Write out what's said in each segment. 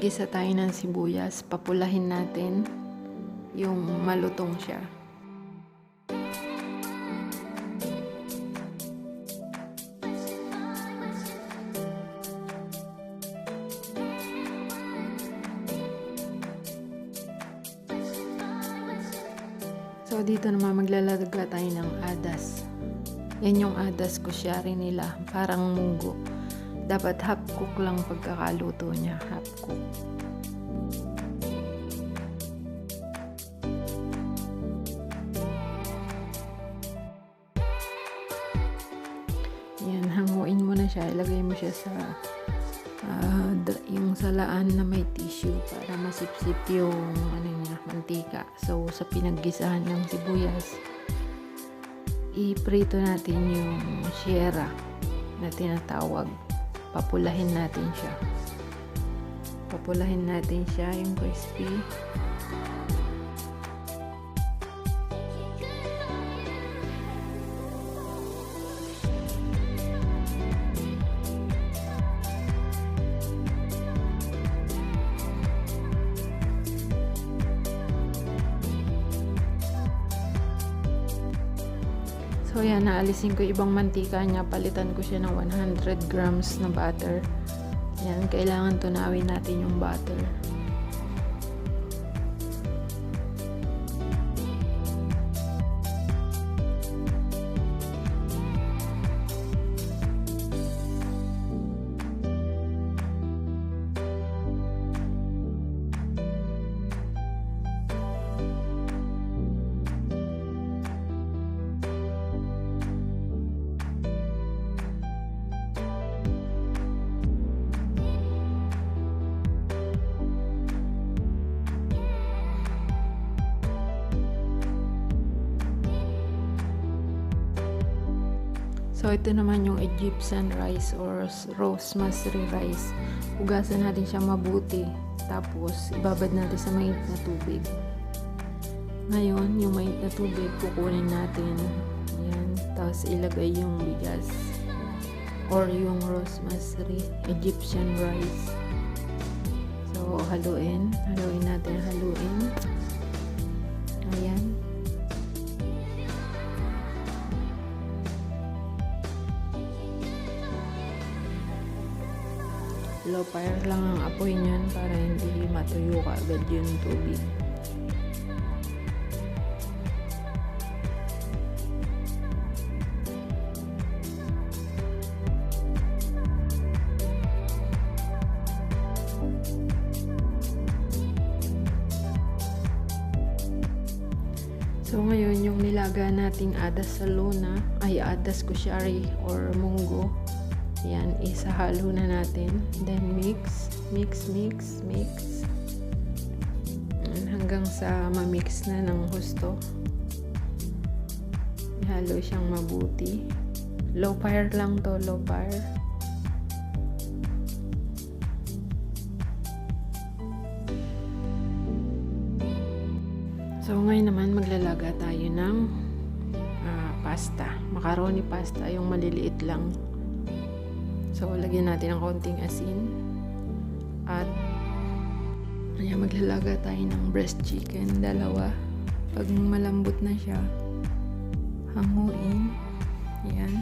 Gigisa tayo ng sibuyas. Papulahin natin yung malutong siya. So, dito naman maglalagay tayo ng adas. Yan yung adas Kushiari nila. Parang munggo. Dapat half cook lang pagkakaluto niya. Half cook. Yan, hanguin mo na siya. Ilagay mo siya sa yung salaan na may tissue para masipsip yung mantika. So, sa pinaggisahan ng sibuyas, iprito natin yung shera na tinatawag. Papulahin natin siya. Papulahin natin siya yung crispy. So yan, naalisin ko ibang mantika niya. Palitan ko siya ng 100 grams na butter. Yan, kailangan tunawin natin yung butter. So, ito naman yung Egyptian rice or rosemary rice. Hugasan natin siya mabuti. Tapos, ibabad natin sa mainit na tubig. Ngayon, yung mainit na tubig, kukunin natin. Ayan. Tapos, ilagay yung bigas. Or yung rosemary Egyptian rice. So, haluin. Haluin natin. Haluin. Ayan. Low fire lang ang apoy niyan para hindi matuyo ka agad yung tubig. So ngayon yung nilaga nating adas sa luna ay adas Kushiari or munggo. Yan, isahalo na natin. Then mix, mix, mix, mix. Hanggang sa ma-mix na ng husto. Ihalo siyang mabuti. Low fire lang to, low fire. So ngayon naman maglalaga tayo ng pasta. Macaroni pasta, yung maliliit lang. So, lagyan natin ng konting asin. At, ayan, maglalaga tayo ng breast chicken, 2. Pag malambot na siya, hanguin. Ayan.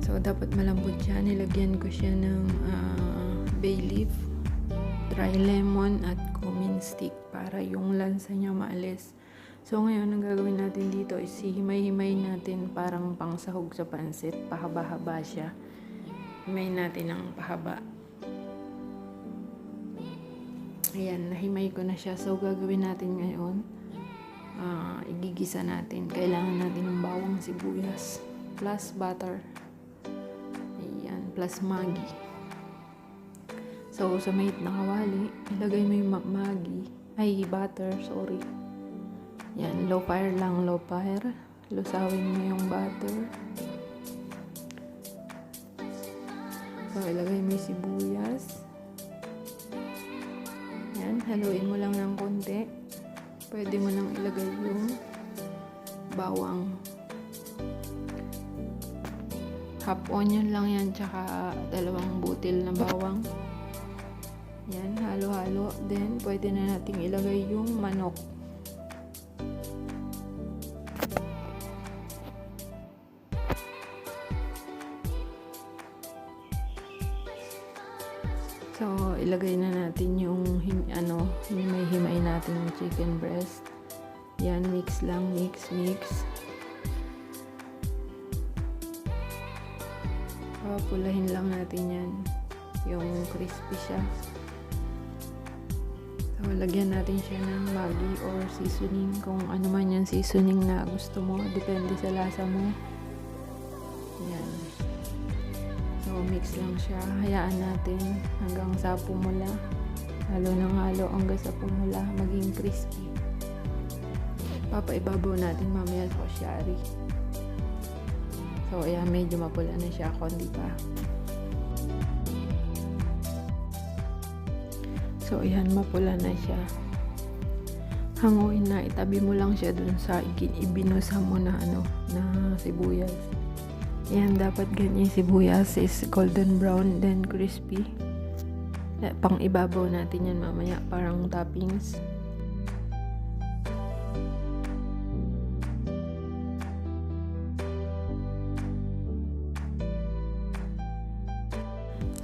So, dapat malambot siya. Nilagyan ko siya ng bay leaf, dry lemon, at cumin stick para yung lansa niya maalis. So, ngayon, ang gagawin natin dito is himay-himay natin parang pangsahog sa pansit. Pahaba-haba siya. Himay natin ng pahaba. Ayan, nahimay ko na siya. So, gagawin natin ngayon, igigisa natin. Kailangan natin ng bawang sibuyas plus butter. Ayan, plus Maggi. So, sa mait na kawali, ilagay mo yung butter, sorry. Ayan, low fire lang, low fire. Lusawin mo yung butter. So, ilagay mo yung sibuyas. Yan, haluin mo lang ng konti. Pwede mo nang ilagay yung bawang. Half onion lang yan, tsaka 2 butil na bawang. Yan, halo-halo. Then, pwede na nating ilagay yung manok. So, ilagay na natin yung may himay natin yung chicken breast. Yan, mix lang, mix. Papulahin lang natin yan. Yung crispy siya. So, lagyan natin siya ng Maggi or seasoning. Kung ano man yung seasoning na gusto mo. Depende sa lasa mo. Yan. So, mix lang siya. Hayaan natin hanggang sa pumula. Halo ng halo hanggang sa pumula. Maging crispy. Papaibabaw natin mamaya sa Kushiari. So, ayan, medyo mapula na siya. Konti pa. So, ayan, mapula na siya. Hanguin na. Itabi mo lang siya dun sa ibinusa mo na na sibuyas. Ayan, dapat ganyan sibuyas is golden brown, then crispy. Pang ibabaw natin yan mamaya. Parang toppings.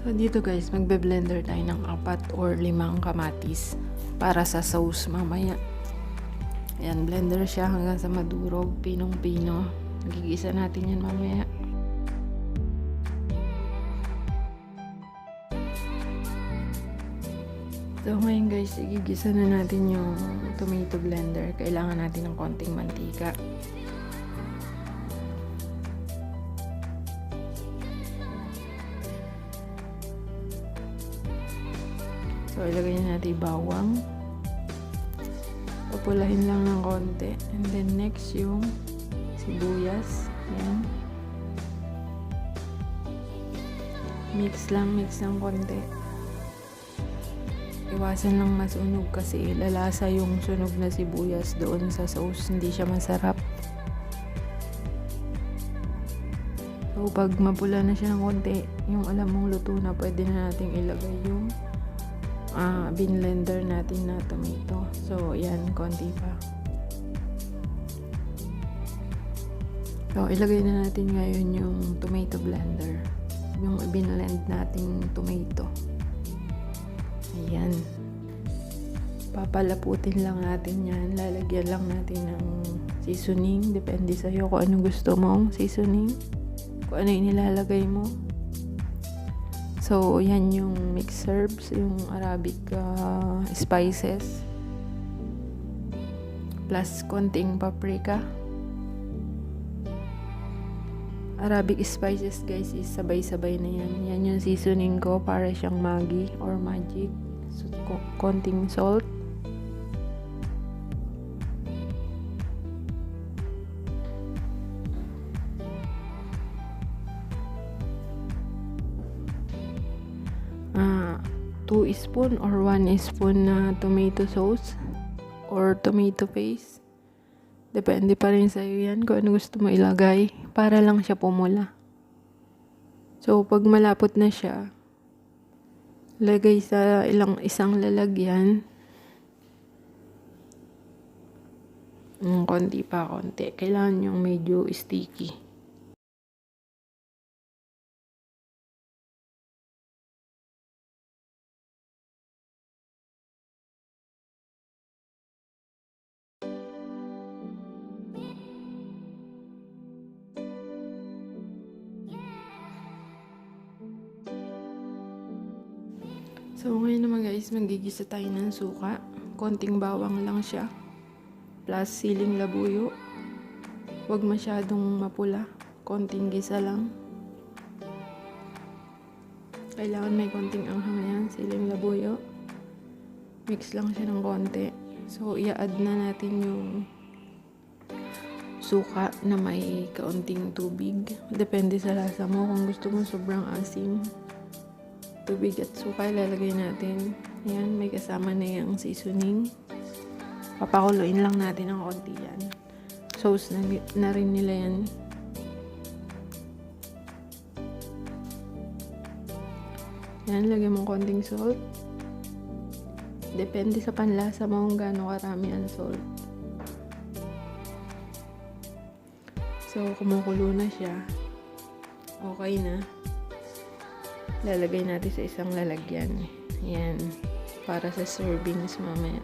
So, dito guys, magbe-blender tayo ng 4 or 5 kamatis para sa sauce mamaya. Ayan, blender siya hanggang sa madurog, pinong-pino. Gigisa natin yan mamaya. So, ngayon guys, igigisa na natin yung tomato blender. Kailangan natin ng konting mantika. So, ilagay na natin bawang. Papulahin lang ng konti. And then, next yung sibuyas. Yan. Mix lang konti. Iwasan lang masunog kasi lalasa yung sunog na sibuyas doon sa sauce. Hindi siya masarap. So, pag mapula na siya ng konti, yung alam mong luto na, pwede na nating ilagay yung binlender natin na tomato. So, yan, konti pa. So, ilagay na natin ngayon yung tomato blender. Yung binlend nating tomato. Ayan. Papalaputin lang natin yan. Lalagyan lang natin ng seasoning. Depende sa'yo kung anong gusto mong seasoning. Kung ano yung nilalagay mo. So, yan yung mixed herbs, yung Arabic spices. Plus, konting paprika. Arabic spices, guys, is sabay-sabay na yan. Yan yung seasoning ko para siyang Maggi or magic. So, konting salt. Two spoon or 1 spoon na tomato sauce or tomato paste. Depende pa rin sa'yo yan kung ano gusto mo ilagay para lang siya pumula. So, pag malapot na siya, lagay sa isang lalagyan. Konti pa, konti. Kailangan yung medyo sticky. So, ngayon naman guys, magigisa tayo ng suka. Konting bawang lang siya. Plus siling labuyo. Huwag masyadong mapula. Konting gisa lang. Kailangan may konting anghang yan. Siling labuyo. Mix lang siya ng konti. So, i-add na natin yung suka na may kaunting tubig. Depende sa lasa mo. Kung gusto mo sobrang asim, tubig at suka ilalagay natin. Ayan, may kasama na yung seasoning. Papakuluin lang natin ng konti yan. Sauce na rin nila yan. Yan, lagyan mo konting salt. Depende sa panlasa mo kung gaano karami ang salt. So, kumukulo na siya. Okay na. Lalagay natin sa isang lalagyan. Ayan. Para sa servings mamaya.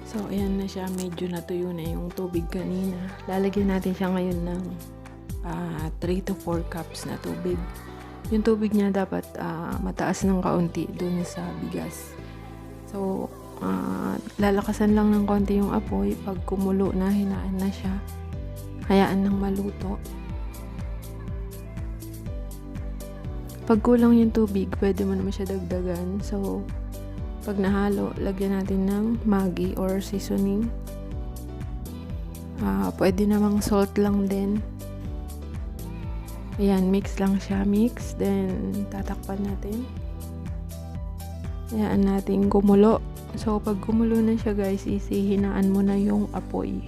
So, ayan na siya. Medyo natuyo na yung tubig kanina. Lalagyan natin siya ngayon ng 3 to 4 cups na tubig. Yung tubig niya dapat mataas ng kaunti dun sa bigas. So, lalakasan lang ng konti yung apoy. Pag kumulo na, hinaan na siya. Hayaan nang maluto. Pag kulang yung tubig, pwede mo naman siya dagdagan. So, pag nahalo, lagyan natin ng Maggi or seasoning. Pwede namang salt lang din. Ayan, mix lang siya. Mix. Then, tatakpan natin. Hayaan natin kumulo. So, pag kumulo na siya guys, hinaan mo na yung apoy.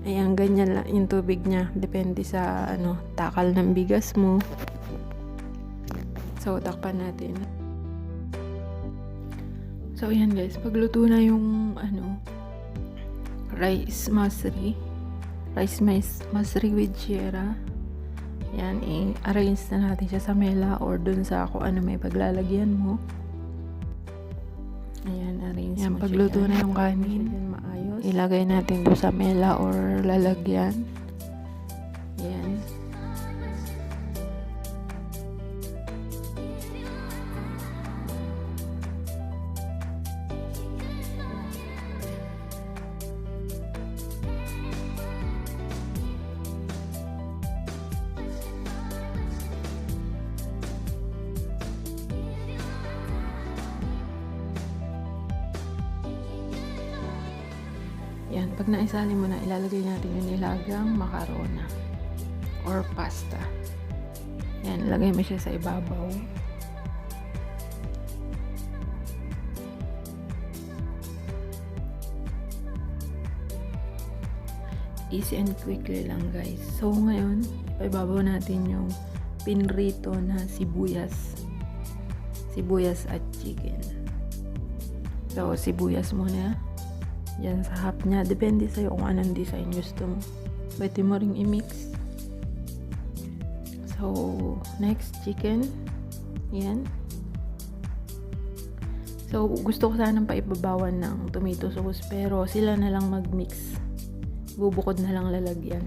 Ayan, ganyan lang yung tubig niya. Depende sa takal ng bigas mo. So, takpan natin. So, ayan guys. Pagluto na yung rice masri. Rice masri with shera. Ayan, i-arrange na natin siya sa mela or dun sa kung ano may paglalagyan mo. Ayan, arrange mo siya. Pagluto na yung kanin, maayos. Ilagay natin doon sa mela or lalagyan. Ayan. Yan, pag naisali mo na, ilalagay natin yung nilagang macarona or pasta. Yan, lagay mo siya sa ibabaw. Easy and quickly lang guys. So ngayon, ibabaw natin yung pinrito na sibuyas. Sibuyas at chicken. So, sibuyas muna. Yan sa half niya. Depende sa'yo kung anong design gusto mo. Pwede mo ring i-mix. So, next, chicken. Yan. So, gusto ko sanang paibabawan ng tomato sauce. Pero, sila na lang mag-mix. Bubukod na lang lalagyan.